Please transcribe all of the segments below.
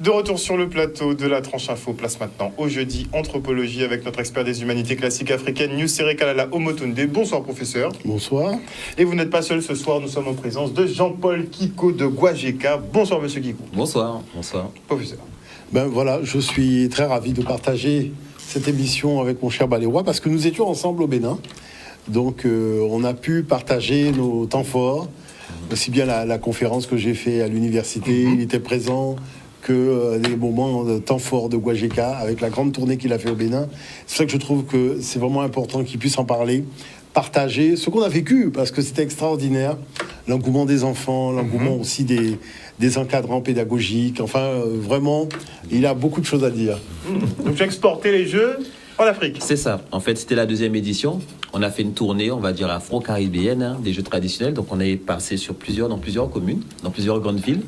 De retour sur le plateau de la tranche info, place maintenant au jeudi anthropologie avec notre expert des humanités classiques africaines, Nusere Kalala Omotunde. Bonsoir professeur. Bonsoir. Et vous n'êtes pas seul ce soir, nous sommes en présence de Jean-Paul Kiko de Guajeka. Bonsoir monsieur Kiko. Bonsoir, bonsoir. Professeur. Ben voilà, je suis très ravi de partager cette émission avec mon cher Balérois parce que nous étions ensemble au Bénin. Donc on a pu partager nos temps forts, aussi bien la conférence que j'ai fait à l'université, il était présent, que des moments de temps forts de Guajeka, avec la grande tournée qu'il a fait au Bénin. C'est ça que je trouve que c'est vraiment important qu'il puisse en parler, partager ce qu'on a vécu, parce que c'était extraordinaire. L'engouement des enfants, l'engouement aussi des encadrants pédagogiques. Enfin, vraiment, il a beaucoup de choses à dire. Donc tu as exporté les Jeux en Afrique. C'est ça. En fait, c'était la deuxième édition. On a fait une tournée, on va dire, afro-caribéenne, des Jeux traditionnels. Donc, on est passé dans plusieurs communes, dans plusieurs grandes villes.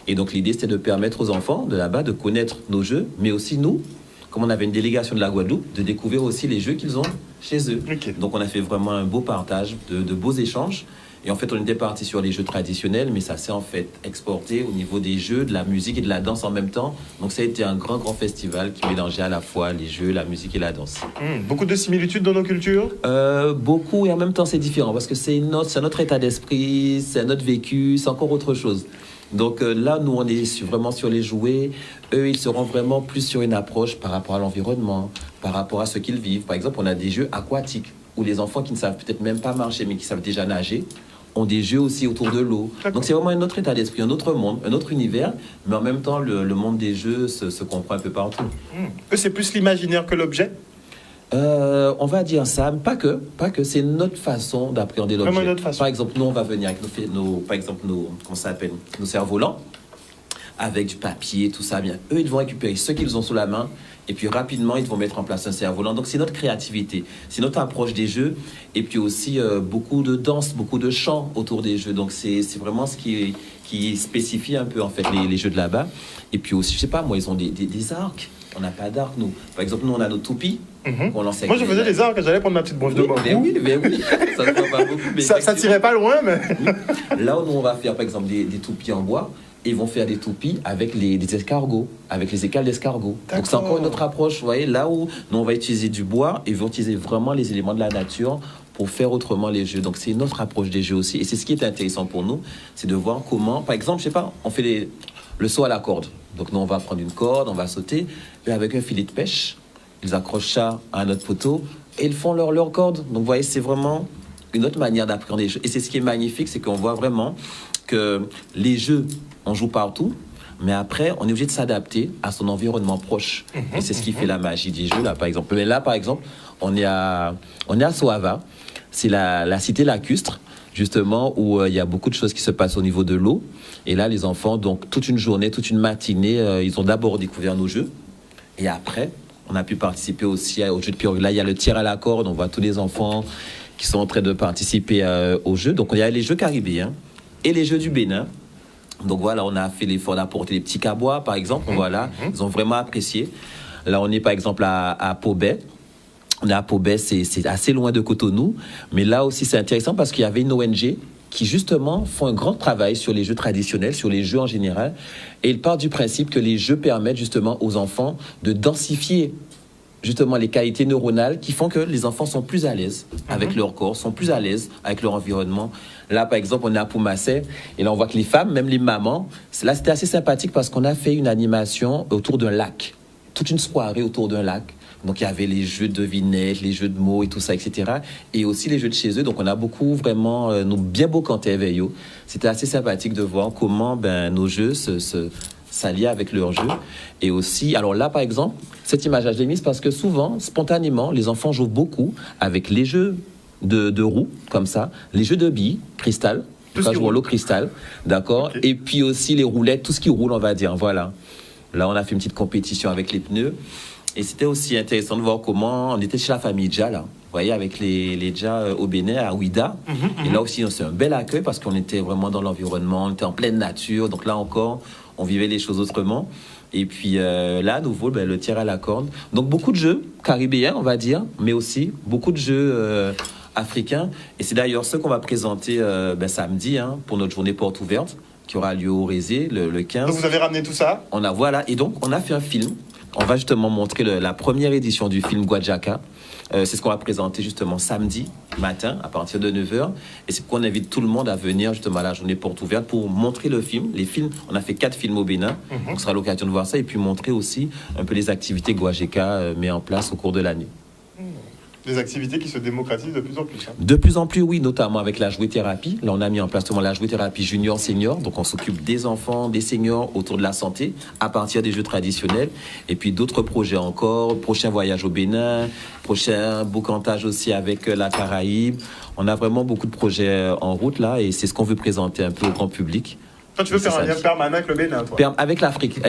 Et donc, l'idée, c'était de permettre aux enfants de là-bas de connaître nos jeux, mais aussi nous, comme on avait une délégation de la Guadeloupe, de découvrir aussi les jeux qu'ils ont chez eux. Okay. Donc, on a fait vraiment un beau partage, de beaux échanges. Et en fait, on était parti sur les jeux traditionnels, mais ça s'est en fait exporté au niveau des jeux, de la musique et de la danse en même temps. Donc, ça a été un grand festival qui mélangeait à la fois les jeux, la musique et la danse. Beaucoup de similitudes dans nos cultures Beaucoup, et en même temps, c'est différent parce que c'est notre état d'esprit, c'est notre vécu, c'est encore autre chose. Donc là, nous, on est vraiment sur les jouets. Eux, ils seront vraiment plus sur une approche par rapport à l'environnement, par rapport à ce qu'ils vivent. Par exemple, on a des jeux aquatiques où les enfants qui ne savent peut-être même pas marcher, mais qui savent déjà nager, ont des jeux aussi autour de l'eau. Donc c'est vraiment un autre état d'esprit, un autre monde, un autre univers, mais en même temps, le monde des jeux se comprend un peu partout. Eux, c'est plus l'imaginaire que l'objet on va dire ça, pas que, c'est notre façon d'appréhender l'objet. Vraiment une autre façon. Par exemple, nous, on va venir avec nos cerfs-volants, avec du papier, tout ça. Bien, eux, ils vont récupérer ce qu'ils ont sous la main, et puis rapidement, ils vont mettre en place un cerf-volant. Donc, c'est notre créativité, c'est notre approche des jeux, et puis aussi beaucoup de danse, beaucoup de chants autour des jeux. Donc, c'est vraiment ce qui spécifie un peu, en fait, les jeux de là-bas. Et puis aussi, je sais pas, moi, ils ont des arcs. On n'a pas d'arc, nous. Par exemple, nous, on a nos toupies. Qu'on lance. Moi, je faisais des arcs, j'allais prendre ma petite broche de bambou. Mais oui. Ça ne pas beaucoup. Mais ça tirait pas loin, mais... Là où nous, on va faire, par exemple, des toupies en bois, ils vont faire des toupies avec des escargots, avec les écales d'escargots. Donc, c'est encore une autre approche, vous voyez. Là où nous, on va utiliser du bois, ils vont utiliser vraiment les éléments de la nature pour faire autrement les jeux. Donc, c'est une autre approche des jeux aussi. Et c'est ce qui est intéressant pour nous, c'est de voir comment, par exemple, je sais pas, on fait le saut à la corde. Donc, nous, on va prendre une corde, on va sauter, et avec un filet de pêche, ils accrochent ça à notre poteau, et ils font leur corde. Donc, vous voyez, c'est vraiment une autre manière d'appréhender les jeux. Et c'est ce qui est magnifique, c'est qu'on voit vraiment que les jeux, on joue partout, mais après, on est obligé de s'adapter à son environnement proche. Et c'est ce qui fait la magie des jeux, là, par exemple. Mais là, par exemple, on est à Soava, c'est la cité lacustre, justement, où il y a beaucoup de choses qui se passent au niveau de l'eau. Et là, les enfants, donc, toute une journée, toute une matinée, ils ont d'abord découvert nos jeux. Et après, on a pu participer aussi aux jeux de pirogue. Là, il y a le tir à la corde. On voit tous les enfants qui sont en train de participer aux jeux. Donc, il y a les jeux caribéens et les jeux du Bénin. Donc, voilà, on a fait l'effort d'apporter les petits cabois, par exemple. Voilà, ils ont vraiment apprécié. Là, on est, par exemple, à Pobet. On est à Pobet, c'est assez loin de Cotonou. Mais là aussi, c'est intéressant parce qu'il y avait une ONG qui, justement, font un grand travail sur les jeux traditionnels, sur les jeux en général. Et ils partent du principe que les jeux permettent, justement, aux enfants de densifier, justement, les qualités neuronales qui font que les enfants sont plus à l'aise avec leur corps, sont plus à l'aise avec leur environnement. Là, par exemple, on est à Poumasset, et là, on voit que les femmes, même les mamans, là, c'était assez sympathique parce qu'on a fait une animation autour d'un lac. Toute une soirée autour d'un lac. Donc, il y avait les jeux de devinettes, les jeux de mots et tout ça, etc. Et aussi les jeux de chez eux. Donc, on a beaucoup, vraiment, nous bien beau canter veillot. C'était assez sympathique de voir comment nos jeux s'allient avec leurs jeux. Et aussi, alors là, par exemple, cette image, je l'ai mise parce que souvent, spontanément, les enfants jouent beaucoup avec les jeux de roues, comme ça, les jeux de billes, cristal, quand je vois l'eau cristal, d'accord, okay. Et puis aussi les roulettes, tout ce qui roule, on va dire, voilà. Là, on a fait une petite compétition avec les pneus. Et c'était aussi intéressant de voir comment on était chez la famille Dja, là. Vous voyez, avec les Dja au Bénin, à Ouida. Et là aussi, c'est un bel accueil parce qu'on était vraiment dans l'environnement, on était en pleine nature. Donc là encore, on vivait les choses autrement. Et puis là, à nouveau, le tir à la corde. Donc beaucoup de jeux caribéens, on va dire, mais aussi beaucoup de jeux africains. Et c'est d'ailleurs ce qu'on va présenter samedi pour notre journée porte ouverte, qui aura lieu au Rézé le 15. Donc vous avez ramené tout ça? Voilà, et donc on a fait un film. On va justement montrer la première édition du film Guajaka. C'est ce qu'on va présenter justement samedi matin à partir de 9h. Et c'est qu'on invite tout le monde à venir justement à la journée porte ouverte pour montrer le film. Les films, on a fait 4 films au Bénin. Donc ce sera l'occasion de voir ça et puis montrer aussi un peu les activités que Guajaka met en place au cours de l'année. Des activités qui se démocratisent de plus en plus. Hein. De plus en plus, oui, notamment avec la jouet-thérapie. Là, on a mis en place la jouet-thérapie junior-senior. Donc, on s'occupe des enfants, des seniors autour de la santé à partir des jeux traditionnels. Et puis, d'autres projets encore. Prochain voyage au Bénin, prochain boucantage aussi avec la Caraïbe. On a vraiment beaucoup de projets en route, là, et c'est ce qu'on veut présenter un peu au grand public. Toi, tu veux faire un lien permanent avec le Bénin, toi? Avec l'Afrique,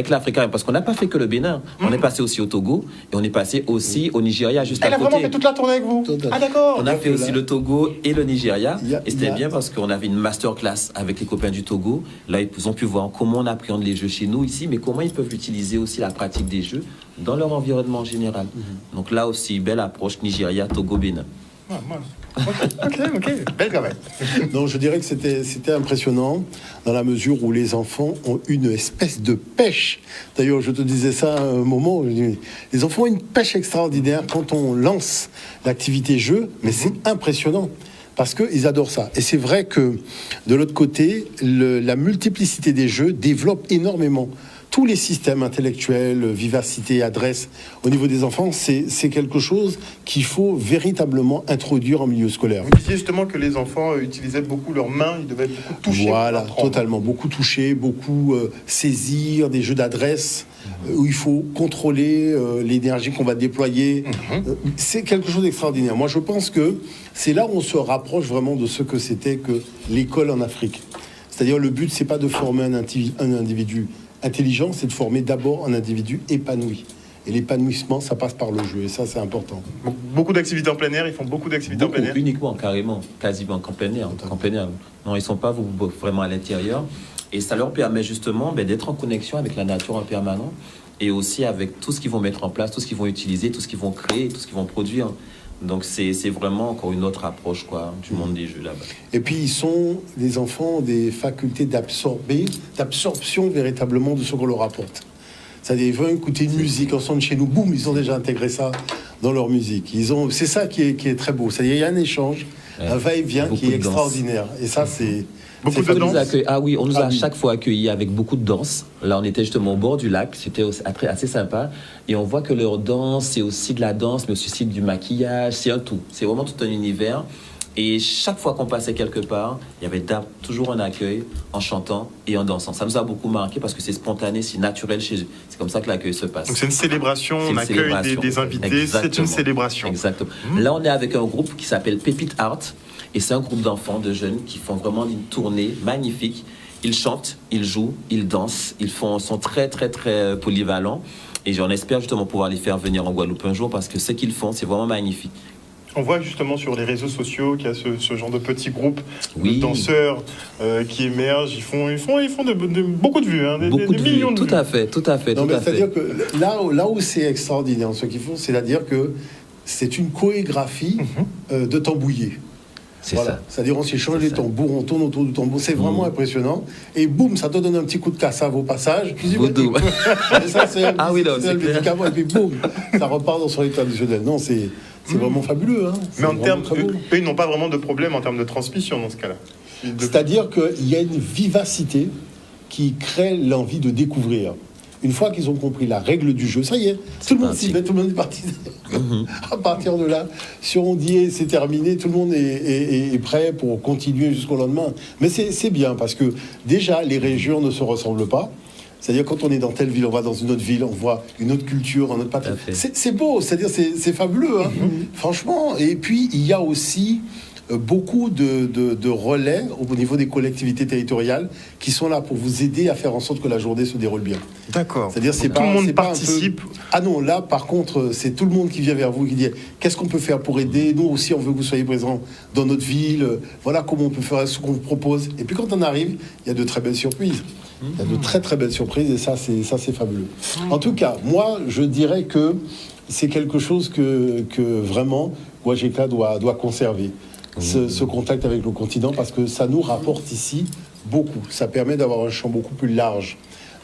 parce qu'on n'a pas fait que le Bénin. On est passé aussi au Togo et on est passé aussi au Nigeria juste à côté. Elle a vraiment fait toute la tournée avec vous? Ah d'accord. On a fait aussi le Togo et le Nigeria. Et c'était bien parce qu'on avait une masterclass avec les copains du Togo. Là, ils ont pu voir comment on appréhende les jeux chez nous ici, mais comment ils peuvent utiliser aussi la pratique des jeux dans leur environnement général. Donc là aussi, belle approche Nigeria, Togo, Bénin. Ok, belle quand même. Non, je dirais que c'était impressionnant dans la mesure où les enfants ont une espèce de pêche. D'ailleurs, je te disais ça à un moment, les enfants ont une pêche extraordinaire quand on lance l'activité jeu, mais c'est impressionnant. Parce qu'ils adorent ça. Et c'est vrai que, de l'autre côté, la multiplicité des jeux développe énormément tous les systèmes intellectuels, vivacité, adresse, au niveau des enfants, c'est quelque chose qu'il faut véritablement introduire en milieu scolaire. Vous disiez justement que les enfants utilisaient beaucoup leurs mains, ils devaient être beaucoup touchés. Voilà, totalement. Beaucoup toucher, beaucoup saisir, des jeux d'adresse, où il faut contrôler l'énergie qu'on va déployer. C'est quelque chose d'extraordinaire. Moi, je pense que c'est là où on se rapproche vraiment de ce que c'était que l'école en Afrique. C'est-à-dire, le but, c'est pas de former un individu intelligent, c'est de former d'abord un individu épanoui. Et l'épanouissement, ça passe par le jeu, et ça, c'est important. Beaucoup d'activités en plein air, ils font beaucoup d'activités en plein air. Uniquement, carrément, quasiment en plein air. Non, ils sont pas vraiment à l'intérieur. Et ça leur permet justement d'être en connexion avec la nature en permanence, et aussi avec tout ce qu'ils vont mettre en place, tout ce qu'ils vont utiliser, tout ce qu'ils vont créer, tout ce qu'ils vont produire. Donc c'est vraiment encore une autre approche du monde des jeux là-bas. Et puis les enfants ont des facultés d'absorption véritablement de ce qu'on leur apporte. C'est-à-dire ils vont écouter une musique ensemble chez nous, boum, ils ont déjà intégré ça dans leur musique. C'est ça qui est très beau. C'est-à-dire il y a un échége, un va-et-vient qui est extraordinaire. Et ça c'est... Beaucoup de danse. On nous a à chaque fois accueillis avec beaucoup de danse. Là, on était justement au bord du lac. C'était assez sympa. Et on voit que leur danse, c'est aussi de la danse, mais aussi du maquillage. C'est un tout. C'est vraiment tout un univers. Et chaque fois qu'on passait quelque part, il y avait toujours un accueil en chantant et en dansant. Ça nous a beaucoup marqué parce que c'est spontané, c'est naturel chez eux. C'est comme ça que l'accueil se passe. Donc c'est une célébration, on accueille des invités, c'est une célébration. Exactement. Là, on est avec un groupe qui s'appelle Pépite Art. Et c'est un groupe d'enfants, de jeunes qui font vraiment une tournée magnifique. Ils chantent, ils jouent, ils dansent, sont très, très, très polyvalents. Et j'en espère justement pouvoir les faire venir en Guadeloupe un jour parce que ce qu'ils font, c'est vraiment magnifique. On voit justement sur les réseaux sociaux qu'il y a ce genre de petits groupes de danseurs qui émergent. Ils font beaucoup de vues, des millions de vues. Tout à fait. C'est-à-dire que là où c'est extraordinaire ce qu'ils font, c'est-à-dire que c'est une chorégraphie de tambouiller. Voilà. C'est-à-dire on s'échange les tambours, on tourne autour du tambour, c'est vraiment impressionnant. Et boum, ça te donne un petit coup de cassave au passage. Et ça, c'est le médicament, et puis boum, ça repart dans son état traditionnel. Non, c'est vraiment fabuleux. Hein. Mais en termes, eux, ils n'ont pas vraiment de problème en termes de transmission dans ce cas-là. C'est-à-dire qu'il y a une vivacité qui crée l'envie de découvrir. Une fois qu'ils ont compris la règle du jeu, ça y est, tout le monde est parti. À partir de là, si on dit c'est terminé, tout le monde est prêt pour continuer jusqu'au lendemain. Mais c'est bien parce que déjà, les régions ne se ressemblent pas. C'est-à-dire quand on est dans telle ville, on va dans une autre ville, on voit une autre culture, un autre patrimoine. C'est beau, c'est-à-dire c'est fabuleux, hein, franchement. Et puis, il y a aussi beaucoup de relais au niveau des collectivités territoriales qui sont là pour vous aider à faire en sorte que la journée se déroule bien. D'accord. C'est-à-dire tout le monde participe. Ah non, là par contre, c'est tout le monde qui vient vers vous, qui dit qu'est-ce qu'on peut faire pour aider. Nous aussi, on veut que vous soyez présents dans notre ville. Voilà comment on peut faire ce qu'on vous propose. Et puis quand on arrive, il y a de très belles surprises. Il y a de très très belles surprises et ça c'est fabuleux. En tout cas, moi je dirais que c'est quelque chose que vraiment Guajeka doit conserver. Ce contact avec le continent parce que ça nous rapporte ici beaucoup. Ça permet d'avoir un champ beaucoup plus large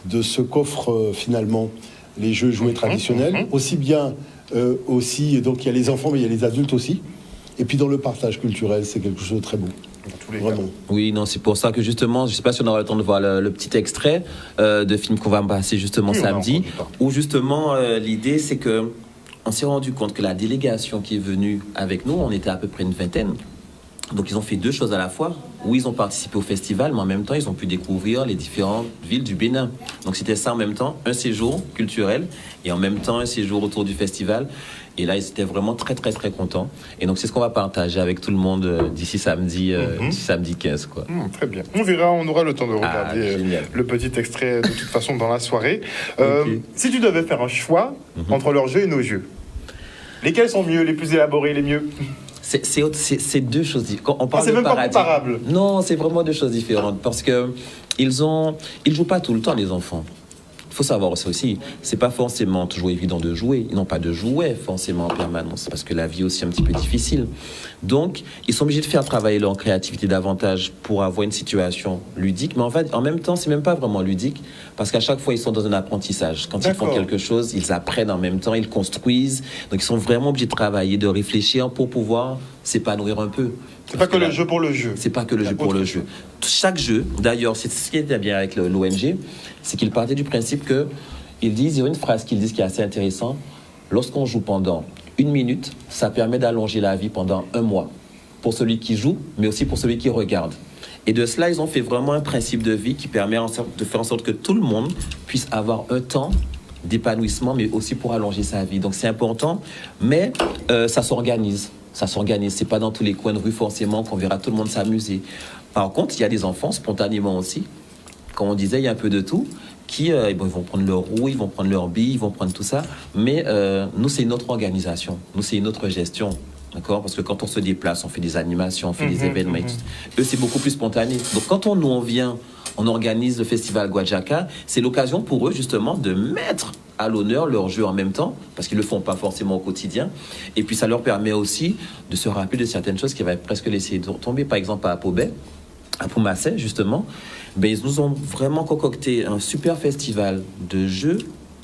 de ce qu'offrent finalement les jeux jouets traditionnels. Aussi bien, donc il y a les enfants, mais il y a les adultes aussi. Et puis dans le partage culturel, c'est quelque chose de très beau. Vraiment. Oui, non, c'est pour ça que justement, je ne sais pas si on aura le temps de voir le petit extrait de film qu'on va passer justement samedi, où justement l'idée c'est que on s'est rendu compte que la délégation qui est venue avec nous, on était à peu près une vingtaine. Donc ils ont fait deux choses à la fois, où ils ont participé au festival, mais en même temps ils ont pu découvrir les différentes villes du Bénin. Donc c'était ça en même temps, un séjour culturel et en même temps un séjour autour du festival. Et là ils étaient vraiment très très très contents. Et donc c'est ce qu'on va partager avec tout le monde d'ici samedi, samedi 15 quoi. Très bien. On verra, on aura le temps de regarder le petit extrait de toute façon dans la soirée. Si tu devais faire un choix entre leurs jeux et nos jeux, lesquels sont mieux, les plus élaborés, les mieux? C'est deux choses différentes. Quand on parle c'est même pas comparable. Non, c'est vraiment deux choses différentes parce que ils jouent pas tout le temps, les enfants. Il faut savoir ça aussi. C'est pas forcément toujours évident de jouer. Ils n'ont pas de jouets forcément en permanence parce que la vie est aussi un petit peu difficile. Donc, ils sont obligés de faire travailler leur créativité davantage pour avoir une situation ludique. Mais en fait, en même temps, c'est même pas vraiment ludique parce qu'à chaque fois, ils sont dans un apprentissage. Quand ils font quelque chose, ils apprennent en même temps, ils construisent. Donc, ils sont vraiment obligés de travailler, de réfléchir pour pouvoir s'épanouir un peu. C'est pas que le jeu pour le jeu. C'est pas que le jeu pour le jeu. Chaque jeu, d'ailleurs, c'est ce qui était bien avec l'ONG, c'est qu'ils partaient du principe que il y a une phrase qu'ils disent qui est assez intéressante. Lorsqu'on joue pendant 1 minute, ça permet d'allonger la vie pendant 1 mois. Pour celui qui joue, mais aussi pour celui qui regarde. Et de cela, ils ont fait vraiment un principe de vie qui permet de faire en sorte que tout le monde puisse avoir un temps d'épanouissement, mais aussi pour allonger sa vie. Donc c'est important, mais ça s'organise. Ça s'organise. C'est pas dans tous les coins de rue forcément qu'on verra tout le monde s'amuser. Par contre, il y a des enfants spontanément aussi. Comme on disait, il y a un peu de tout. Qui ils vont prendre leur roue, ils vont prendre leur bille, ils vont prendre tout ça. Mais nous, c'est notre organisation. Nous, c'est notre gestion. D'accord? Parce que quand on se déplace, on fait des animations, on fait des événements. Eux, c'est beaucoup plus spontané. Donc, quand on vient, on organise le festival Guadjaka, c'est l'occasion pour eux, justement, de mettre à l'honneur leur jeu en même temps, parce qu'ils ne le font pas forcément au quotidien. Et puis, ça leur permet aussi de se rappeler de certaines choses qu'ils avaient presque laissé tomber. Par exemple, à Apobay, à Poumasset, justement, ils nous ont vraiment concocté un super festival de jeux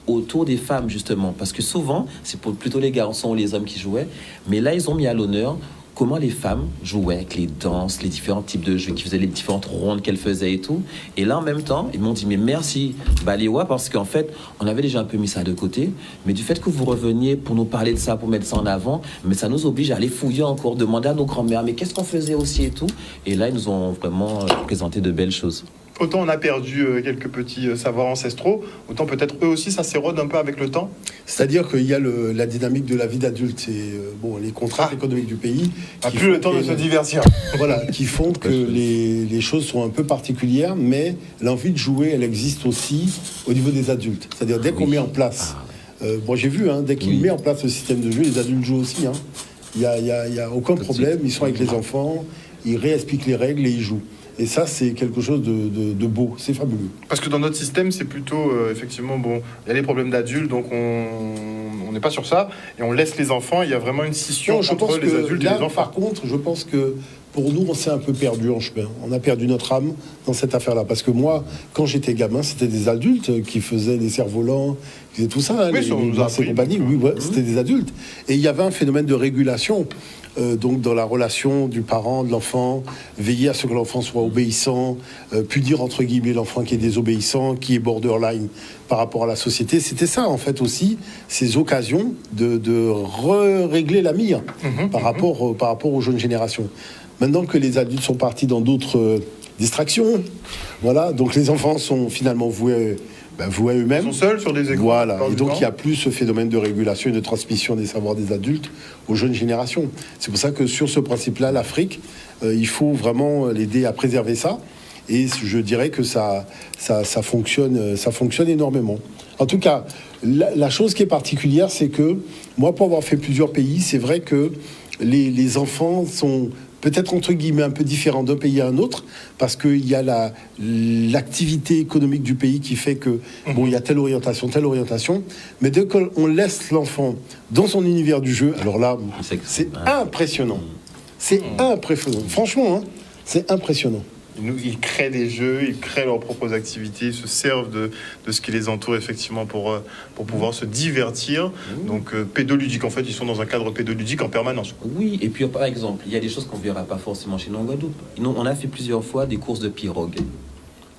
autour des femmes, justement. Parce que souvent, c'est plutôt les garçons ou les hommes qui jouaient. Mais là, ils ont mis à l'honneur comment les femmes jouaient avec les danses, les différents types de jeux, qui faisaient les différentes rondes qu'elles faisaient et tout. Et là, en même temps, ils m'ont dit, mais merci, Balewa, parce qu'en fait, on avait déjà un peu mis ça de côté. Mais du fait que vous reveniez pour nous parler de ça, pour mettre ça en avant, mais ça nous oblige à aller fouiller encore, demander à nos grands-mères, mais qu'est-ce qu'on faisait aussi et tout. Et là, ils nous ont vraiment présenté de belles choses. Autant on a perdu quelques petits savoirs ancestraux, autant peut-être eux aussi ça s'érode un peu avec le temps. C'est-à-dire qu'il y a la dynamique de la vie d'adulte et les contraintes économiques du pays. Pas plus le temps de se divertir. Voilà, qui font que les choses sont un peu particulières, mais l'envie de jouer, elle existe aussi au niveau des adultes. C'est-à-dire dès qu'on met en place, moi j'ai vu, dès qu'il met en place le système de jeu, les adultes jouent aussi. Il y a aucun problème, ils sont avec les enfants, ils réexpliquent les règles et ils jouent. Et ça, c'est quelque chose de beau, c'est fabuleux. Parce que dans notre système, c'est plutôt, effectivement, il y a les problèmes d'adultes, donc on n'est pas sur ça, et on laisse les enfants, il y a vraiment une scission entre les adultes et les enfants. Par contre, je pense que pour nous, on s'est un peu perdu en chemin. On a perdu notre âme dans cette affaire-là. Parce que moi, quand j'étais gamin, c'était des adultes qui faisaient des cerfs-volants, qui faisaient tout ça, les compagnies. C'était des adultes. Et il y avait un phénomène de régulation. Donc dans la relation du parent, de l'enfant, veiller à ce que l'enfant soit obéissant, punir entre guillemets l'enfant qui est désobéissant, qui est borderline par rapport à la société. C'était ça en fait aussi, ces occasions de régler la mire par rapport aux jeunes générations. Maintenant que les adultes sont partis dans d'autres distractions, voilà, donc les enfants sont finalement voués à eux-mêmes. Ils sont seuls sur des écrans. Voilà, et donc il n'y a plus ce phénomène de régulation et de transmission des savoirs des adultes aux jeunes générations. C'est pour ça que sur ce principe-là, l'Afrique, il faut vraiment l'aider à préserver ça. Et je dirais que ça fonctionne énormément. En tout cas, la chose qui est particulière, c'est que moi, pour avoir fait plusieurs pays, c'est vrai que les enfants sont peut-être entre guillemets un peu différent d'un pays à un autre, parce qu'il y a l'activité économique du pays qui fait que, il y a telle orientation, mais dès qu'on laisse l'enfant dans son univers du jeu, alors là, c'est impressionnant. C'est impressionnant. Franchement, c'est impressionnant. Ils créent des jeux, ils créent leurs propres activités, ils se servent de ce qui les entoure effectivement pour pouvoir se divertir. Donc pédoludique, en fait, ils sont dans un cadre pédoludique en permanence. Oui, et puis par exemple, il y a des choses qu'on ne verra pas forcément chez nous en Guadeloupe. On a fait plusieurs fois des courses de pirogue.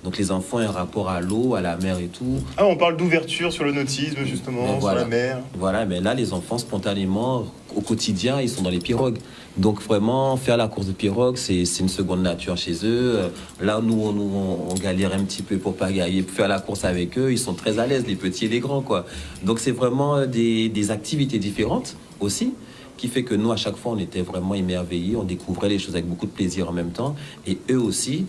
Donc les enfants ont un rapport à l'eau, à la mer et tout. Ah, on parle d'ouverture sur le nautisme, justement, sur la mer. Voilà, mais là, les enfants, spontanément, au quotidien, ils sont dans les pirogues. Donc vraiment, faire la course de pirogue, c'est une seconde nature chez eux. Là, nous, on galère un petit peu pour pagailler, pour faire la course avec eux. Ils sont très à l'aise, les petits et les grands, quoi. Donc c'est vraiment des activités différentes aussi, qui fait que nous, à chaque fois, on était vraiment émerveillés. On découvrait les choses avec beaucoup de plaisir en même temps. Et eux aussi,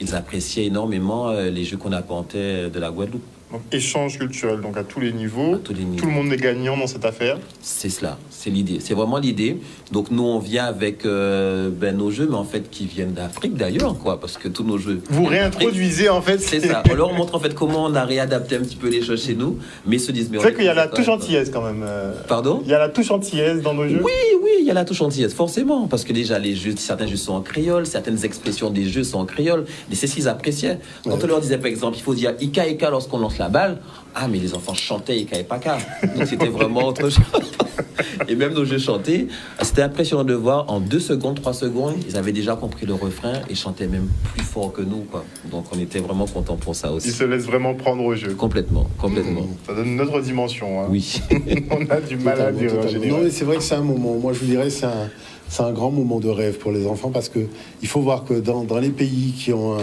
ils appréciaient énormément les jeux qu'on apportait de la Guadeloupe. Donc échange culturel, donc à tous les niveaux. À tous les niveaux. Tout le monde est gagnant dans cette affaire. C'est cela, c'est l'idée. C'est vraiment l'idée. Donc nous, on vient avec nos jeux, mais en fait, qui viennent d'Afrique d'ailleurs, quoi, parce que tous nos jeux... Vous réintroduisez, en fait... C'est ça. On leur montre, en fait, comment on a réadapté un petit peu les choses chez nous, mais ils se disent... C'est vrai qu'il y a la touche antillaise, quand même. Pardon ? Il y a la touche antillaise dans nos jeux. Oui, il y a la touche antillaise, forcément, parce que déjà, les jeux, certains jeux sont en créole, certaines expressions des jeux sont en créole, mais c'est ce qu'ils appréciaient. Quand on leur disait, par exemple, il faut dire « Ika Ika » lorsqu'on lance la balle, ah, mais les enfants chantaient Ika et Paka. Donc c'était vraiment autre chose. Et même nos jeux chantés, c'était impressionnant de voir en 2 secondes, 3 secondes, ils avaient déjà compris le refrain et chantaient même plus fort que nous, quoi. Donc on était vraiment contents pour ça aussi. Ils se laissent vraiment prendre au jeu. Complètement. Ça donne une autre dimension. Hein. Oui. On a du mal à dire en général. Non, mais c'est vrai que c'est un moment, moi je vous dirais, c'est un grand moment de rêve pour les enfants parce que il faut voir que dans les pays qui ont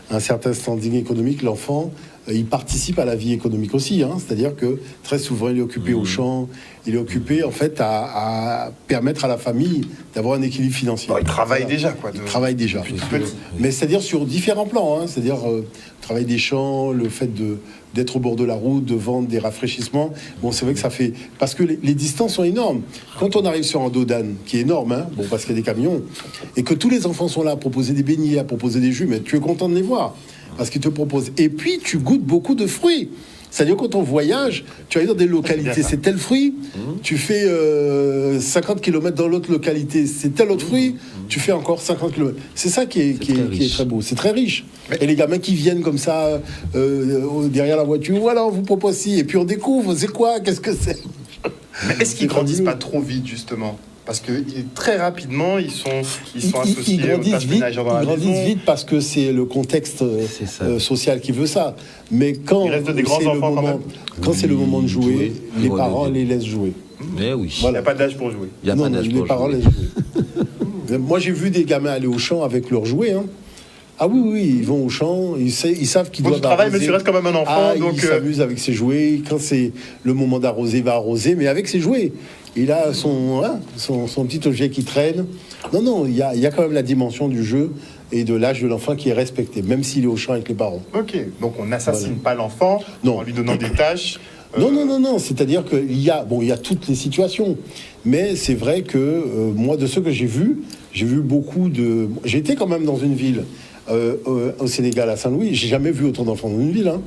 un certain standing économique, l'enfant, il participe à la vie économique aussi. Hein. C'est-à-dire que très souvent, il est occupé au champ, il est occupé en fait à permettre à la famille d'avoir un équilibre financier. Bon, il travaille déjà, quoi. Il travaille déjà. Mais c'est-à-dire sur différents plans. Hein. C'est-à-dire le travail des champs, le fait d'être au bord de la route, de vendre des rafraîchissements. Bon, c'est vrai que ça fait... Parce que les distances sont énormes. Quand on arrive sur un dos d'âne, qui est énorme, hein, bon, parce qu'il y a des camions, et que tous les enfants sont là à proposer des beignets, à proposer des jus, mais tu es content de les voir, parce qu'ils te proposent. Et puis, tu goûtes beaucoup de fruits. C'est-à-dire quand on voyage, tu vas dans des localités, c'est tel fruit, tu fais 50 km dans l'autre localité, c'est tel autre fruit, tu fais encore 50 km. C'est ça qui est très beau, c'est très riche. Et les gamins qui viennent comme ça, derrière la voiture, voilà, on vous propose ci, et puis on découvre, c'est quoi, qu'est-ce que c'est. Mais est-ce qu'ils grandissent pas trop vite, justement ? Parce que très rapidement, ils sont associés ils grandissent vite parce que c'est le contexte social qui veut ça. Mais quand c'est le moment de jouer, les parents les laissent jouer. Mais oui. Voilà. Il n'y a pas d'âge pour jouer. Les parents laissent jouer. Moi, j'ai vu des gamins aller au champ avec leurs jouets. Hein. Ah oui, ils vont au champ, ils savent qu'ils doivent arroser. Mais tu restes quand même un enfant. Donc il s'amuse avec ses jouets. Quand c'est le moment d'arroser, il va arroser, mais avec ses jouets. Il a son petit objet qui traîne. Non, il y a quand même la dimension du jeu et de l'âge de l'enfant qui est respecté, même s'il est au champ avec les parents. Ok, donc on n'assassine pas l'enfant en lui donnant des tâches. Non. C'est-à-dire qu'il y a toutes les situations. Mais c'est vrai que moi, de ceux que j'ai vu beaucoup de... J'étais quand même dans une ville au Sénégal, à Saint-Louis. J'ai jamais vu autant d'enfants dans une ville. Hein.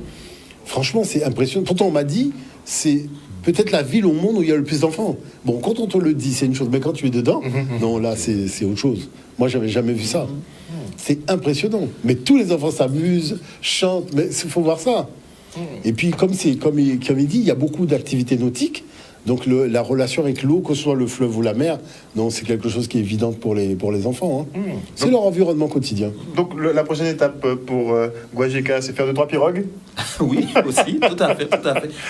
Franchement, c'est impressionnant. Pourtant, on m'a dit, c'est peut-être la ville au monde où il y a le plus d'enfants. Bon, quand on te le dit, c'est une chose. Mais quand tu es dedans, non, là, c'est autre chose. Moi, j'avais jamais vu ça. C'est impressionnant. Mais tous les enfants s'amusent, chantent. Mais il faut voir ça. Et puis, comme il dit, il y a beaucoup d'activités nautiques. Donc la relation avec l'eau, que ce soit le fleuve ou la mer, non, c'est quelque chose qui est évident pour les enfants. Hein. C'est leur environnement quotidien. Donc la prochaine étape pour Guajeka, c'est faire 2-3 pirogues. Oui, aussi, tout à fait.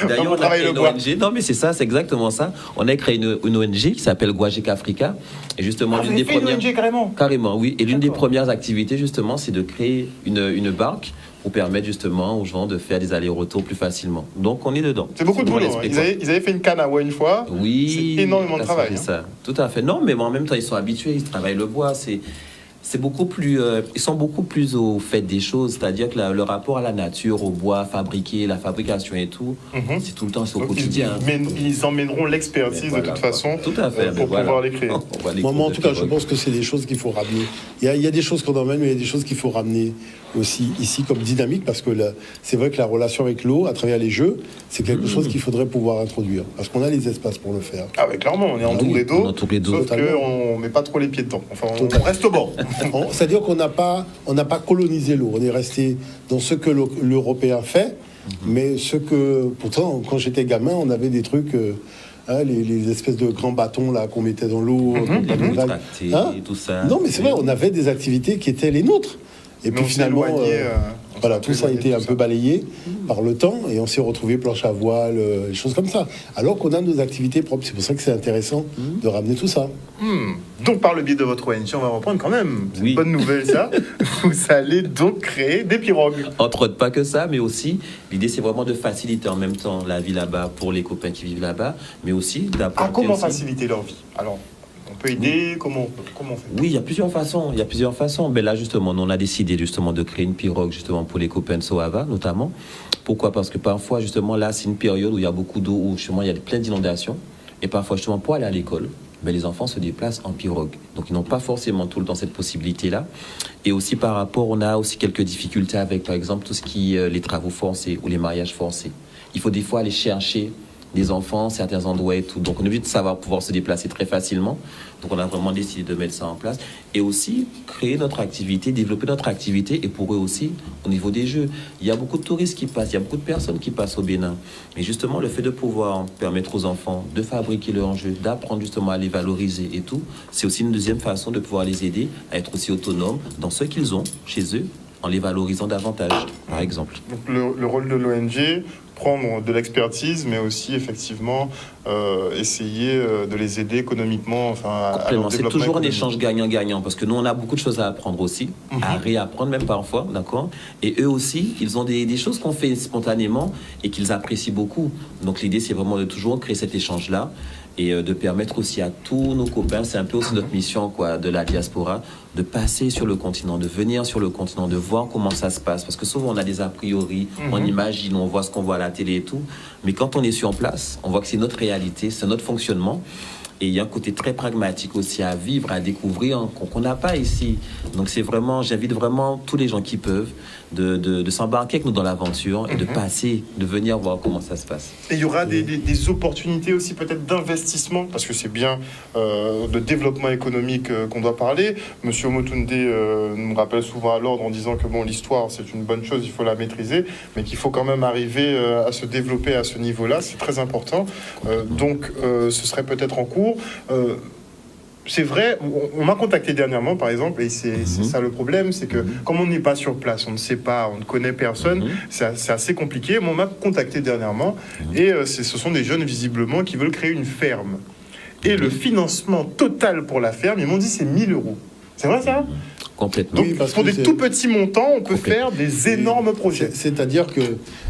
D'ailleurs, on a créé une ONG. Non, mais c'est ça, c'est exactement ça. On a créé une ONG qui s'appelle Guajeka Africa. Et justement, l'une des premières... une ONG carrément, oui. Et l'une des premières activités, justement, c'est de créer une barque pour permettre justement aux gens de faire des allers-retours plus facilement. Donc on est dedans. C'est beaucoup de boulot. Hein. Ils avaient fait une canoë une fois. Oui. C'est énormément de travail. C'est ça. Tout à fait. Non, mais en même temps, ils sont habitués, ils travaillent le bois. C'est beaucoup plus... ils sont beaucoup plus au fait des choses. C'est-à-dire que le rapport à la nature, au bois fabriqué, la fabrication et tout, c'est tout le temps, c'est au quotidien. Ils emmèneront l'expertise de toute façon tout à fait, pour pouvoir les créer. Moi, en tout cas, je pense que c'est des choses qu'il faut ramener. Il y a des choses qu'on emmène, mais il y a des choses qu'il faut ramener aussi ici comme dynamique, parce que c'est vrai que la relation avec l'eau, à travers les jeux, c'est quelque chose qu'il faudrait pouvoir introduire, parce qu'on a les espaces pour le faire. Ah oui, clairement, on est entouré d'eau, sauf qu'on ne met pas trop les pieds dedans. Enfin, on reste au bord. C'est-à-dire qu'on n'a pas colonisé l'eau. On est resté dans ce que l'Européen fait, mais ce que... Pourtant, quand j'étais gamin, on avait des trucs... les espèces de grands bâtons là qu'on mettait dans l'eau, tout ça. Non, mais c'est vrai, on avait des activités qui étaient les nôtres. Et puis finalement, voilà, tout ça a été un peu balayé par le temps et on s'est retrouvé planche à voile, des choses comme ça. Alors qu'on a nos activités propres. C'est pour ça que c'est intéressant de ramener tout ça. Donc par le biais de votre ONG, on va reprendre quand même. C'est une bonne nouvelle ça. Vous allez donc créer des pirogues. Entre autres, pas que ça, mais aussi, l'idée c'est vraiment de faciliter en même temps la vie là-bas pour les copains qui vivent là-bas, mais aussi d'apporter... comment faciliter leur vie? Alors, on peut aider, comment on fait? Oui, il y a plusieurs façons. Mais là, justement, on a décidé justement de créer une pirogue justement pour les copains de Soava, notamment. Pourquoi? Parce que parfois, justement, là, c'est une période où il y a beaucoup d'eau, où justement, il y a plein d'inondations. Et parfois, justement, pour aller à l'école, les enfants se déplacent en pirogue. Donc, ils n'ont pas forcément tout le temps cette possibilité-là. Et aussi, par rapport, on a aussi quelques difficultés avec, par exemple, tout ce qui est les travaux forcés ou les mariages forcés. Il faut des fois aller chercher des enfants, certains endroits et tout. Donc, on est obligé de savoir pouvoir se déplacer très facilement. Donc, on a vraiment décidé de mettre ça en place. Et aussi, créer notre activité, développer notre activité. Et pour eux aussi, au niveau des jeux, il y a beaucoup de touristes qui passent, il y a beaucoup de personnes qui passent au Bénin. Mais justement, le fait de pouvoir permettre aux enfants de fabriquer leurs jeux, d'apprendre justement à les valoriser et tout, c'est aussi une deuxième façon de pouvoir les aider à être aussi autonomes dans ce qu'ils ont chez eux, en les valorisant davantage, par exemple. Donc, le rôle de l'ONG, prendre de l'expertise, mais aussi effectivement essayer de les aider économiquement. Complètement. C'est toujours un échange gagnant-gagnant, parce que nous, on a beaucoup de choses à apprendre aussi, à réapprendre même parfois, d'accord. Et eux aussi, ils ont des choses qu'on fait spontanément et qu'ils apprécient beaucoup. Donc l'idée, c'est vraiment de toujours créer cet échange-là et de permettre aussi à tous nos copains, c'est un peu aussi notre mission quoi, de la diaspora, de passer sur le continent, de venir sur le continent, de voir comment ça se passe. Parce que souvent, on a des a priori, on imagine, on voit ce qu'on voit à la télé et tout. Mais quand on est sur place, on voit que c'est notre réalité, c'est notre fonctionnement. Et il y a un côté très pragmatique aussi à vivre, à découvrir, qu'on n'a pas ici. Donc c'est vraiment, j'invite vraiment tous les gens qui peuvent de s'embarquer avec nous dans l'aventure et de passer, de venir voir comment ça se passe. Et il y aura des opportunités aussi peut-être d'investissement, parce que c'est bien de développement économique qu'on doit parler. Monsieur Omotunde nous rappelle souvent à l'ordre en disant que bon, l'histoire c'est une bonne chose, il faut la maîtriser, mais qu'il faut quand même arriver à se développer à ce niveau-là, c'est très important. Donc ce serait peut-être en cours. C'est vrai, on m'a contacté dernièrement par exemple, et c'est ça le problème, c'est que comme on n'est pas sur place, on ne sait pas, on ne connaît personne, c'est assez compliqué. Mais on m'a contacté dernièrement et ce sont des jeunes visiblement qui veulent créer une ferme. Et le financement total pour la ferme, ils m'ont dit c'est 1 000 €. C'est vrai ça? Complètement. Donc, pour des tout petits montants, on peut faire des énormes projets. C'est-à-dire que,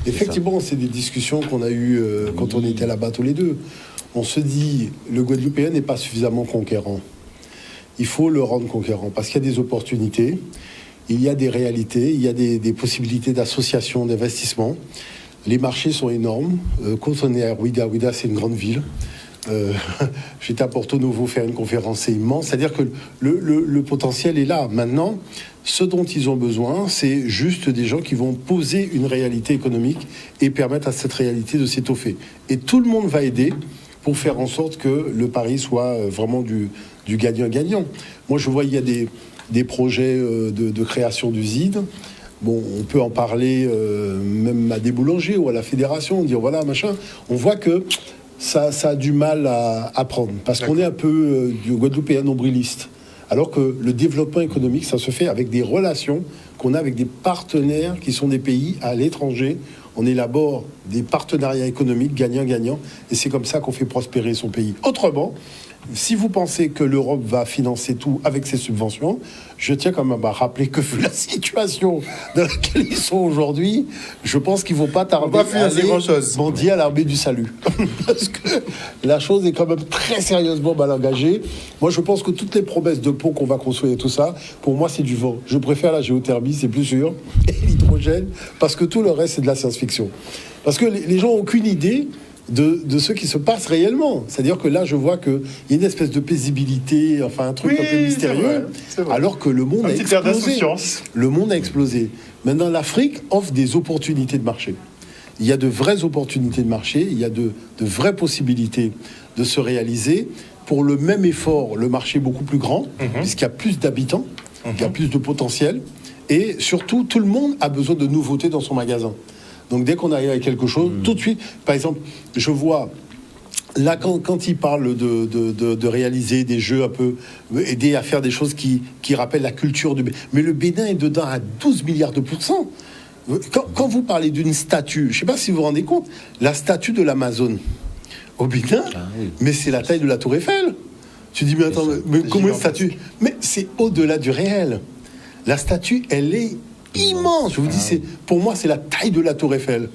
effectivement, c'est des discussions qu'on a eues quand on était là-bas tous les deux. On se dit, le Guadeloupéen n'est pas suffisamment conquérant. Il faut le rendre conquérant parce qu'il y a des opportunités, il y a des réalités, il y a des possibilités d'association, d'investissement. Les marchés sont énormes. Quand on est à Ouida, c'est une grande ville. J'étais à Porto Novo faire une conférence, c'est immense. C'est-à-dire que le potentiel est là. Maintenant, ce dont ils ont besoin, c'est juste des gens qui vont poser une réalité économique et permettre à cette réalité de s'étoffer. Et tout le monde va aider pour faire en sorte que le pari soit vraiment du gagnant-gagnant. Moi, je vois, il y a des projets de création d'usines. Bon, on peut en parler même à des boulangers ou à la fédération, dire voilà, machin. On voit que ça a du mal à prendre, parce qu'on est un peu du Guadeloupéen nombriliste. Alors que le développement économique, ça se fait avec des relations qu'on a avec des partenaires qui sont des pays à l'étranger. On élabore des partenariats économiques gagnant-gagnant, et c'est comme ça qu'on fait prospérer son pays. Autrement, si vous pensez que l'Europe va financer tout avec ses subventions, je tiens quand même à rappeler que vu la situation dans laquelle ils sont aujourd'hui, je pense qu'ils ne vont pas tarder à aller mendier à l'armée du salut. Parce que la chose est quand même très sérieusement mal engagée. Moi, je pense que toutes les promesses de ponts qu'on va construire et tout ça, pour moi, c'est du vent. Je préfère la géothermie, c'est plus sûr, et l'hydrogène, parce que tout le reste, c'est de la science-fiction. Parce que les gens n'ont aucune idée de ce qui se passe réellement. C'est-à-dire que là, je vois qu'il y a une espèce de paisibilité, enfin un truc un peu mystérieux, c'est vrai. Alors que le monde a explosé. Le monde a explosé. Maintenant, l'Afrique offre des opportunités de marché. Il y a de vraies opportunités de marché, il y a de vraies possibilités de se réaliser. Pour le même effort, le marché est beaucoup plus grand, puisqu'il y a plus d'habitants. il y a plus de potentiel. Et surtout, tout le monde a besoin de nouveautés dans son magasin. Donc dès qu'on arrive avec quelque chose, tout de suite, par exemple, je vois, là quand il parle de réaliser des jeux un peu, aider à faire des choses qui rappellent la culture du Bénin. Mais le Bénin est dedans à 12 milliards de pourcents. Quand vous parlez d'une statue, je ne sais pas si vous vous rendez compte, la statue de l'Amazone au Bénin, mais c'est la taille de la Tour Eiffel. Tu dis, mais attends, mais comment une statue? Mais c'est au-delà du réel. La statue, elle est immense. Je vous dis, pour moi, c'est la taille de la Tour Eiffel.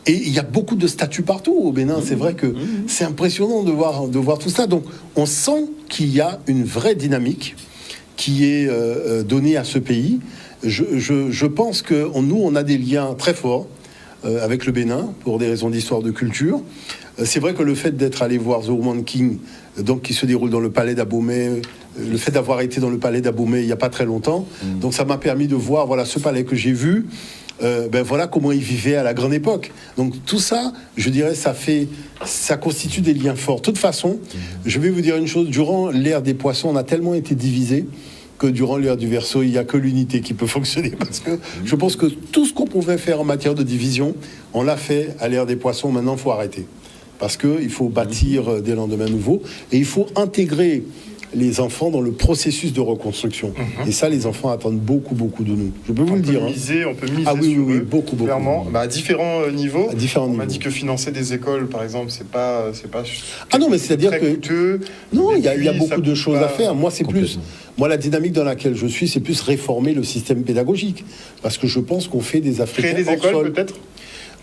Et il y a beaucoup de statues partout au Bénin. C'est vrai que c'est impressionnant de voir tout ça. Donc, on sent qu'il y a une vraie dynamique qui est donnée à ce pays. Je pense que nous, on a des liens très forts avec le Bénin pour des raisons d'histoire de culture. C'est vrai que le fait d'être allé voir The Woman King, donc qui se déroule dans le palais d'Abomey, le fait d'avoir été dans le palais d'Abomey il n'y a pas très longtemps, donc ça m'a permis de voir voilà ce palais que j'ai vu. Voilà comment ils vivaient à la grande époque. Donc tout ça, je dirais, ça constitue des liens forts. De toute façon, je vais vous dire une chose, durant l'ère des poissons, on a tellement été divisés que durant l'ère du Verseau, il n'y a que l'unité qui peut fonctionner. Parce que je pense que tout ce qu'on pouvait faire en matière de division, on l'a fait à l'ère des poissons. Maintenant, il faut arrêter. Parce qu'il faut bâtir des lendemains nouveaux. Et il faut intégrer les enfants dans le processus de reconstruction. Et ça, les enfants attendent beaucoup, beaucoup de nous. Je peux vous le dire. On peut miser sur eux, beaucoup. Clairement, à différents niveaux. On m'a dit que financer des écoles, par exemple, c'est pas. Ah non, mais c'est-à-dire que coûteux. Non, il y a beaucoup de choses à faire. Moi, c'est plus. Moi, la dynamique dans laquelle je suis, c'est plus réformer le système pédagogique, parce que je pense qu'on fait des Africains créer des écoles, peut-être.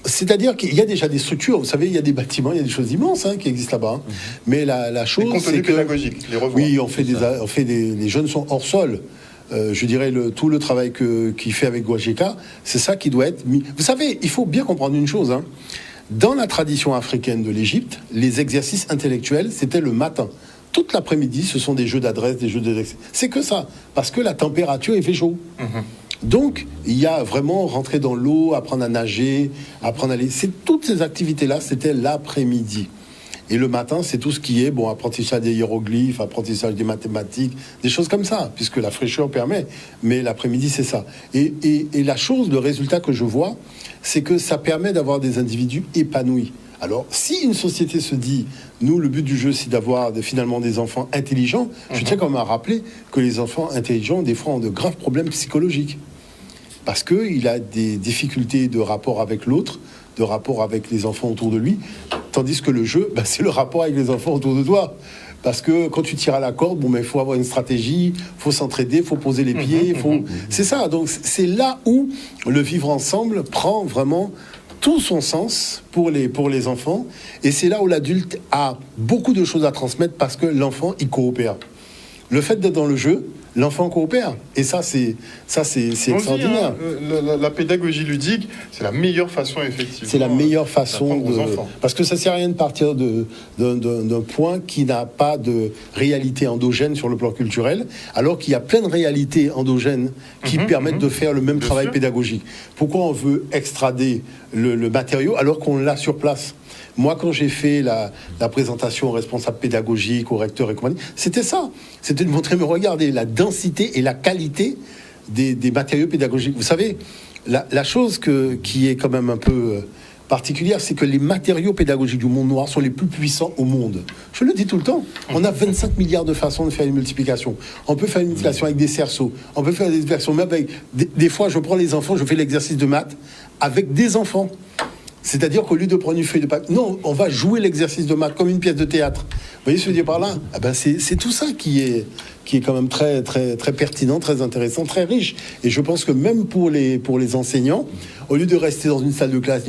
C'est-à-dire qu'il y a déjà des structures, vous savez, il y a des bâtiments, il y a des choses immenses qui existent là-bas. Mais la chose, c'est que... pédagogiques, les revoir. Oui, les jeunes sont hors sol. Je dirais tout le travail qu'il fait avec Guajeka, c'est ça qui doit être mis. Vous savez, il faut bien comprendre une chose. Dans la tradition africaine de l'Égypte, les exercices intellectuels, c'était le matin. Toute l'après-midi, ce sont des jeux d'adresse, des jeux d'exercice. C'est que ça, parce que la température il fait chaud. Donc, il y a vraiment rentrer dans l'eau, apprendre à nager, apprendre à aller... Toutes ces activités-là, c'était l'après-midi. Et le matin, c'est tout ce qui est, apprentissage des hiéroglyphes, apprentissage des mathématiques, des choses comme ça, puisque la fraîcheur permet. Mais l'après-midi, c'est ça. Et la chose, le résultat que je vois, c'est que ça permet d'avoir des individus épanouis. Alors, si une société se dit, nous, le but du jeu, c'est d'avoir finalement des enfants intelligents, je tiens quand même à rappeler que les enfants intelligents, des fois, ont de graves problèmes psychologiques. Parce qu'il a des difficultés de rapport avec l'autre, de rapport avec les enfants autour de lui, tandis que le jeu, c'est le rapport avec les enfants autour de toi. Parce que quand tu tires à la corde, il faut avoir une stratégie, il faut s'entraider, il faut poser les pieds, c'est ça. Donc c'est là où le vivre ensemble prend vraiment tout son sens pour les enfants. Et c'est là où l'adulte a beaucoup de choses à transmettre parce que l'enfant, il coopère. Le fait d'être dans le jeu, l'enfant coopère. Et ça, c'est extraordinaire. La pédagogie ludique, c'est la meilleure façon, effectivement. C'est la meilleure façon aux enfants. Parce que ça ne sert à rien de partir d'un point qui n'a pas de réalité endogène sur le plan culturel, alors qu'il y a plein de réalités endogènes qui permettent de faire le même travail pédagogique. Pourquoi on veut extrader le matériau alors qu'on l'a sur place ? Moi, quand j'ai fait la présentation aux responsables pédagogiques, aux recteurs et compagnie, c'était ça. C'était de montrer, mais regardez, la densité et la qualité des matériaux pédagogiques. Vous savez, la chose qui est quand même un peu particulière, c'est que les matériaux pédagogiques du monde noir sont les plus puissants au monde. Je le dis tout le temps. On a 25 milliards de façons de faire une multiplication. On peut faire une multiplication avec des cerceaux. On peut faire des multiplications même avec... Des fois, je prends les enfants, je fais l'exercice de maths avec des enfants. C'est-à-dire qu'au lieu de prendre une feuille de papier, non, on va jouer l'exercice de maths comme une pièce de théâtre. Vous voyez ce que je veux dire par là ? C'est tout ça qui est quand même très, très, très pertinent, très intéressant, très riche. Et je pense que même pour les enseignants, au lieu de rester dans une salle de classe,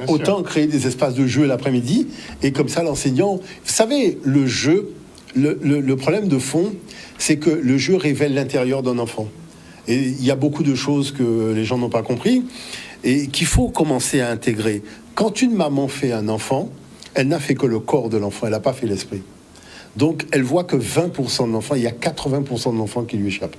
autant créer des espaces de jeu l'après-midi. Et comme ça, l'enseignant... Vous savez, le jeu, le problème de fond, c'est que le jeu révèle l'intérieur d'un enfant. Et il y a beaucoup de choses que les gens n'ont pas compris. Et qu'il faut commencer à intégrer. Quand une maman fait un enfant, elle n'a fait que le corps de l'enfant, elle n'a pas fait l'esprit. Donc, elle voit que 20% de l'enfant, il y a 80% de l'enfant qui lui échappe.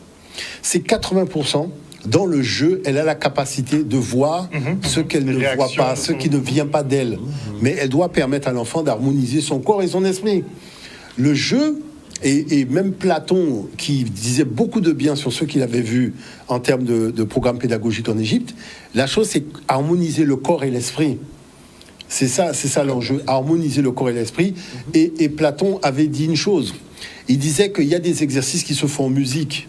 Ces 80%, dans le jeu, elle a la capacité de voir ce qu'elle ne voit pas, ce qui ne vient pas d'elle. Mais elle doit permettre à l'enfant d'harmoniser son corps et son esprit. Le jeu Et même Platon, qui disait beaucoup de bien sur ce qu'il avait vu en termes de programme pédagogique en Égypte, la chose, c'est harmoniser le corps et l'esprit. C'est ça l'enjeu, harmoniser le corps et l'esprit. Et Platon avait dit une chose. Il disait qu'il y a des exercices qui se font en musique.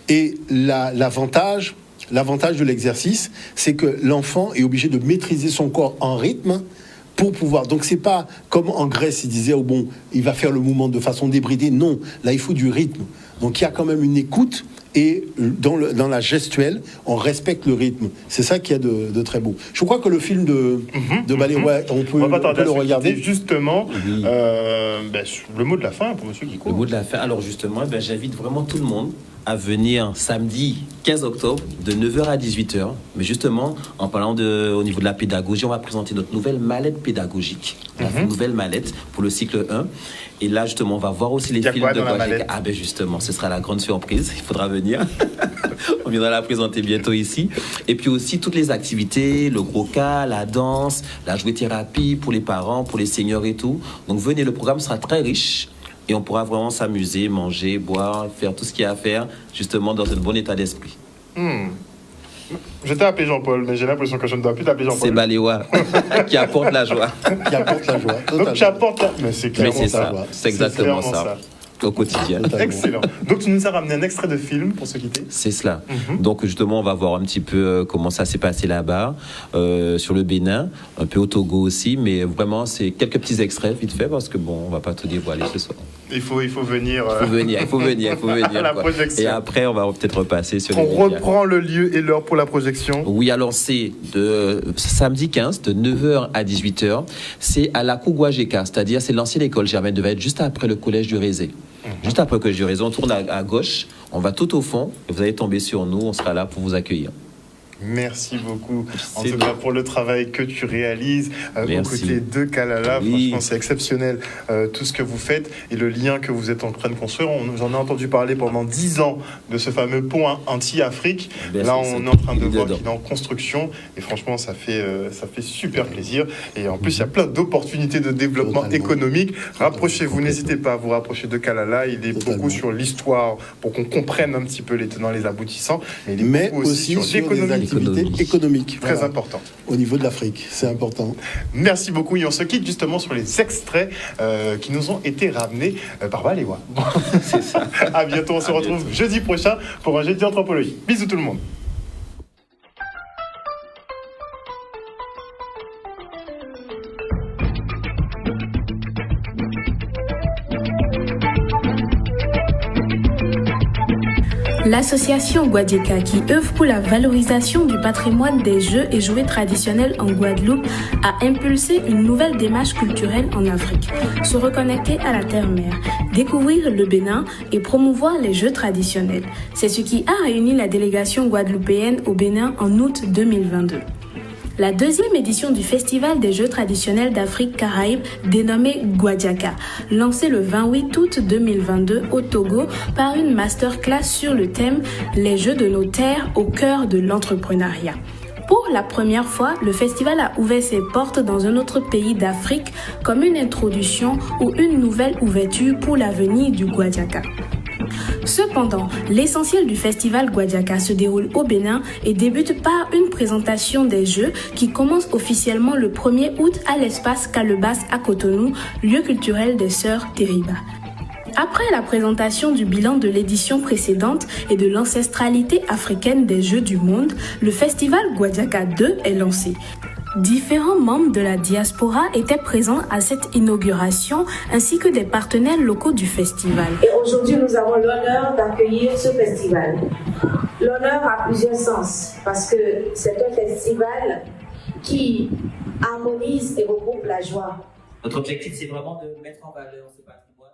Et l'avantage de l'exercice, c'est que l'enfant est obligé de maîtriser son corps en rythme pour pouvoir. Donc c'est pas comme en Grèce, il disait oh bon, il va faire le mouvement de façon débridée. Non, là il faut du rythme. Donc il y a quand même une écoute et dans la gestuelle, on respecte le rythme. C'est ça qu'il y a de très beau. Je crois que le film de Balewa, on peut le regarder. Justement, le mot de la fin pour Monsieur Guico. Le mot de la fin. Alors justement, j'invite vraiment tout le monde à venir samedi 15 octobre de 9h à 18h. Mais justement, en parlant au niveau de la pédagogie, on va présenter notre nouvelle mallette pédagogique. La nouvelle mallette pour le cycle 1. Et là, justement, on va voir aussi les films de Guajaca. Ah ben justement, ce sera la grande surprise. Il faudra venir. On viendra la présenter bientôt ici. Et puis aussi toutes les activités, le gros cas, la danse, la jouet-thérapie pour les parents, pour les seniors et tout. Donc venez, le programme sera très riche. Et on pourra vraiment s'amuser, manger, boire, faire tout ce qu'il y a à faire, justement dans un bon état d'esprit. Je t'ai appelé Jean-Paul, mais j'ai l'impression que je ne dois plus t'appeler Jean-Paul. C'est Balewa qui apporte la joie. Qui apporte la joie. Donc tu apportes la... Mais c'est clairement ça. C'est exactement ça. Au quotidien. Excellent. Donc tu nous as ramené un extrait de film pour se quitter. C'est cela. Donc justement, on va voir un petit peu comment ça s'est passé là-bas, sur le Bénin, un peu au Togo aussi, mais vraiment c'est quelques petits extraits vite fait parce que bon, on va pas tout dévoiler ce soir. Il faut venir. Il faut venir. La projection. Et après, on va peut-être repasser sur les médias. On reprend le lieu et l'heure pour la projection. Oui, alors c'est de samedi 15 de 9h à 18h. C'est à la Guajaca, c'est-à-dire c'est l'ancienne école Germaine devait être juste après le collège du Rézé. Juste après que j'ai raison, on tourne à gauche, on va tout au fond, et vous allez tomber sur nous, on sera là pour vous accueillir. Merci beaucoup, en tout cas pour le travail que tu réalises aux côtés de Kalala. Franchement, c'est exceptionnel tout ce que vous faites et le lien que vous êtes en train de construire. On nous en a entendu parler pendant 10 ans de ce fameux pont anti-Afrique. Là, on est en train de voir qu'il est en construction et franchement, ça fait super plaisir. Et en plus, il y a plein d'opportunités de développement économique. Rapprochez-vous, n'hésitez pas à vous rapprocher de Kalala. Il est beaucoup sur l'histoire pour qu'on comprenne un petit peu les tenants, les aboutissants, mais il est beaucoup aussi sur l'économie. Économique. Très important. Au niveau de l'Afrique, c'est important. Merci beaucoup. Et on se quitte justement sur les extraits qui nous ont été ramenés par Balewa. C'est ça. À bientôt. On se retrouve jeudi prochain pour un jeudi anthropologie. Bisous tout le monde. L'association Guajaca, qui œuvre pour la valorisation du patrimoine des jeux et jouets traditionnels en Guadeloupe, a impulsé une nouvelle démarche culturelle en Afrique. Se reconnecter à la terre-mère, découvrir le Bénin et promouvoir les jeux traditionnels. C'est ce qui a réuni la délégation guadeloupéenne au Bénin en août 2022. La deuxième édition du Festival des Jeux traditionnels d'Afrique Caraïbes, dénommé Guajaca, lancé le 28 août 2022 au Togo par une masterclass sur le thème « Les Jeux de nos terres au cœur de l'entrepreneuriat ». Pour la première fois, le festival a ouvert ses portes dans un autre pays d'Afrique comme une introduction ou une nouvelle ouverture pour l'avenir du Guajaca. Cependant, l'essentiel du festival Guajaca se déroule au Bénin et débute par une présentation des Jeux qui commence officiellement le 1er août à l'espace Calebas à Cotonou, lieu culturel des Sœurs Teriba. Après la présentation du bilan de l'édition précédente et de l'ancestralité africaine des Jeux du monde, le festival Guajaca 2 est lancé. Différents membres de la diaspora étaient présents à cette inauguration ainsi que des partenaires locaux du festival. Et aujourd'hui, nous avons l'honneur d'accueillir ce festival. L'honneur a plusieurs sens parce que c'est un festival qui harmonise et regroupe la joie. Notre objectif, c'est vraiment de mettre en valeur ce patrimoine.